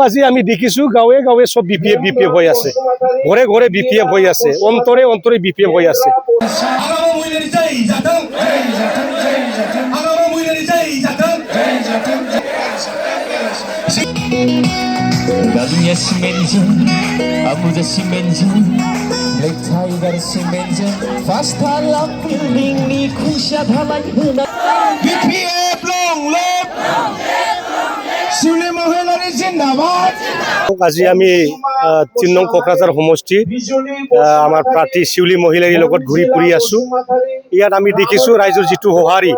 আজি আমি দেখিছো গাঁৱে গাঁৱে সব বিপিএফ হৈ আছে, ঘৰে ঘৰে বিপিএফ হৈ আছে, অন্তৰে অন্তৰে বিপিএফ হৈ আছে। Gadunya simenjen, abuja simenjen, black tiger simenjen, fast halap building ni khusha dhalai huna. BPF long live, Siuli Mohilari Zindabad. আজি আমি ৩ নং কোকৰাঝাৰ সমষ্টি আমাৰ প্ৰাৰ্থী শিউলি মহিলাৰীৰ লগত ঘূৰি ফুৰি আছো। ইয়াত আমি দেখিছো ৰাইজৰ যিটো সঁহাৰি,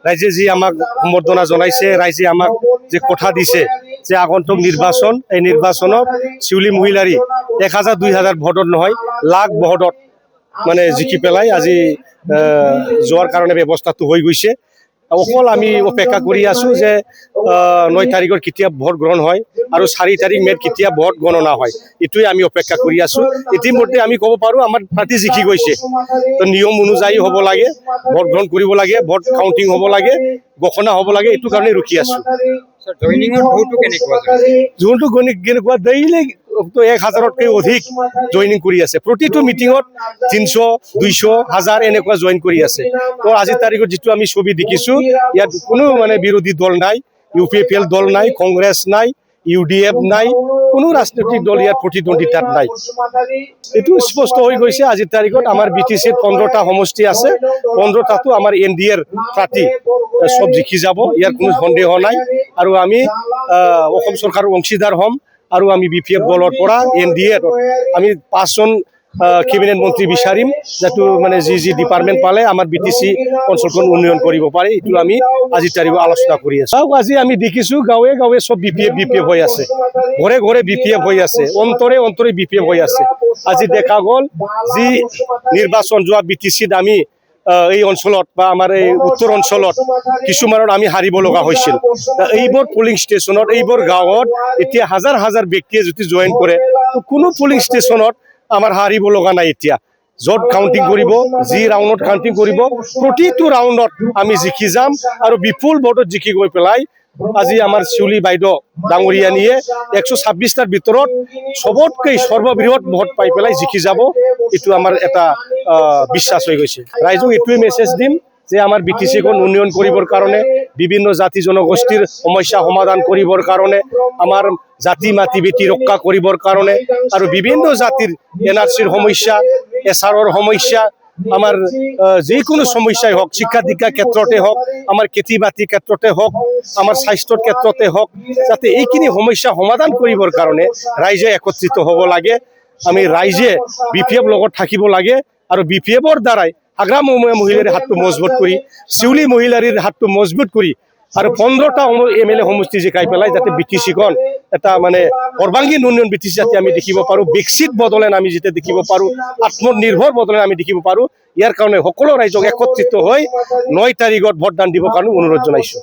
ৰাইজে যি আমাক সম্বৰ্ধনা জনাইছে, ৰাইজে আমাক যে কথা দিছে যে আগন্তুক নিৰ্বাচন, এই নিৰ্বাচনত শিউলি মহিলাৰী ১,০০০-২,০০০ ভোটত নহয়, লাখ ভোটত মানে জিকি পেলাই আজি যোৱাৰ কাৰণে ব্যৱস্থাটো হৈ গৈছে। অকল আমি অপেক্ষা কৰি আছো যে ৯ তাৰিখৰ কেতিয়া ভোট গ্ৰহণ হয় আৰু ৪ তাৰিখ মে'ত কেতিয়া ভোট গণনা হয়, এইটোৱে আমি অপেক্ষা কৰি আছো। ইতিমধ্যে আমি ক'ব পাৰোঁ আমাৰ পাৰ্টি জিকি গৈছে। তো নিয়ম অনুযায়ী হ'ব লাগে, ভোট গ্ৰহণ কৰিব লাগে, ভোট কাউণ্টিং হ'ব লাগে, ঘোষণা হ'ব লাগে, এইটো কাৰণে ৰখি আছো। যোনটো কেনেকুৱা ডেইলি ১,০০০তকৈ অধিক জইনিং কৰি আছে, প্ৰতিটো মিটিঙত ৩০০, ২০০, ১,০০০ এনেকুৱা জইন কৰি আছে। তো আজিৰ তাৰিখত যিটো আমি ছবি দেখিছো, ইয়াত কোনো মানে বিৰোধী দল নাই, UPPL দল নাই, কংগ্ৰেছ নাই, UDF নাই, কোনো ৰাজনৈতিক দল ইয়াত প্ৰতিদ্বন্দ্বিতাত নাই। এইটো স্পষ্ট হৈ গৈছে আজিৰ তাৰিখত আমাৰ BTCত ১৫টা সমষ্টি আছে, ১৫টাতো আমাৰ NDAৰ প্ৰাৰ্থী সব জিকি যাব, ইয়াৰ কোনো সন্দেহ নাই। আৰু আমি অসম চৰকাৰৰ অংশীদাৰ হ'ম আৰু আমি BPF দলৰ পৰা NDAত আমি ৫জন কেবিনেট মন্ত্ৰী বিচাৰিম, যাতে মানে যি ডিপাৰ্টমেণ্ট পালে আমাৰ BTC অঞ্চলখন উন্নয়ন কৰিব পাৰে, এইটো আমি আজিৰ তাৰিখত আলোচনা কৰি আছো। আজি আমি দেখিছো গাঁৱে গাঁৱে সব বিপিএফ হৈ আছে, ঘৰে ঘৰে বিপিএফ হৈ আছে, অন্তৰে অন্তৰে বিপিএফ হৈ আছে। আজি দেখা গ'ল যি নিৰ্বাচন যোৱা BTCত আমি এই অঞ্চলত বা আমাৰ এই উত্তৰ অঞ্চলত কিছুমানত আমি হাৰিব লগা হৈছিল। এইবোৰ পলিং ষ্টেচনত, এইবোৰ গাঁৱত এতিয়া হাজাৰ হাজাৰ ব্যক্তিয়ে যদি জইন কৰে, কোনো পলিং ষ্টেচনত আমাৰ হাৰিব লগা নাই। এতিয়া য'ত কাউণ্টিং কৰিব, যি ৰাউণ্ডত কাউণ্টিং কৰিব, প্ৰতিটো ৰাউণ্ডত আমি জিকি যাম আৰু বিপুল ভোটত জিকি গৈ পেলাই আজি আমাৰ শিউলি বাইদেউ ডাঙৰীয়ানীয়ে ১২৬টাৰ ভিতৰত চবতকৈ সৰ্ববৃহৎ ভোট পাই পেলাই জিকি যাব, এইটো আমাৰ এটা বিশ্বাস হৈ গৈছে। ৰাইজক এইটোৱে মেছেজ দিম যে আমাৰ BTCখন উন্নয়ন কৰিবৰ কাৰণে, বিভিন্ন জাতি জনগোষ্ঠীৰ সমস্যা সমাধান কৰিবৰ কাৰণে, আমাৰ জাতি মাটি বেটি ৰক্ষা কৰিবৰ কাৰণে আৰু বিভিন্ন জাতিৰ NRCৰ সমস্যা, SRৰ সমস্যা, আমাৰ যিকোনো সমস্যাই হওক, শিক্ষা দীক্ষাৰ ক্ষেত্ৰতে হওক, আমাৰ খেতি বাতিৰ ক্ষেত্ৰতে হওক, আমাৰ স্বাস্থ্যৰ ক্ষেত্ৰতে হওক, যাতে এইখিনি সমস্যা সমাধান কৰিবৰ কাৰণে ৰাইজে একত্ৰিত হ'ব লাগে। আমি ৰাইজে BPF লগত থাকিব লাগে আৰু BPFৰ দ্বাৰাই হাগ্ৰা মহিলাৰীৰ হাতটো মজবুত কৰি, শিউলি মহিলাৰীৰ হাতটো মজবুত কৰি আৰু 15টা MLA সমষ্টি জিকাই পেলাই যাতে BTCখন এটা মানে সৰ্বাংগীন উন্নয়ন BTC যাতে আমি দেখিব পাৰোঁ, বিকশিত বদলেন আমি যেতিয়া দেখিব পাৰোঁ, আত্মনিৰ্ভৰ বদলেন আমি দেখিব পাৰোঁ, ইয়াৰ কাৰণে সকলো ৰাইজক একত্ৰিত হৈ ৯ তাৰিখত ভোটদান দিবৰ কাৰণে অনুৰোধ জনাইছোঁ।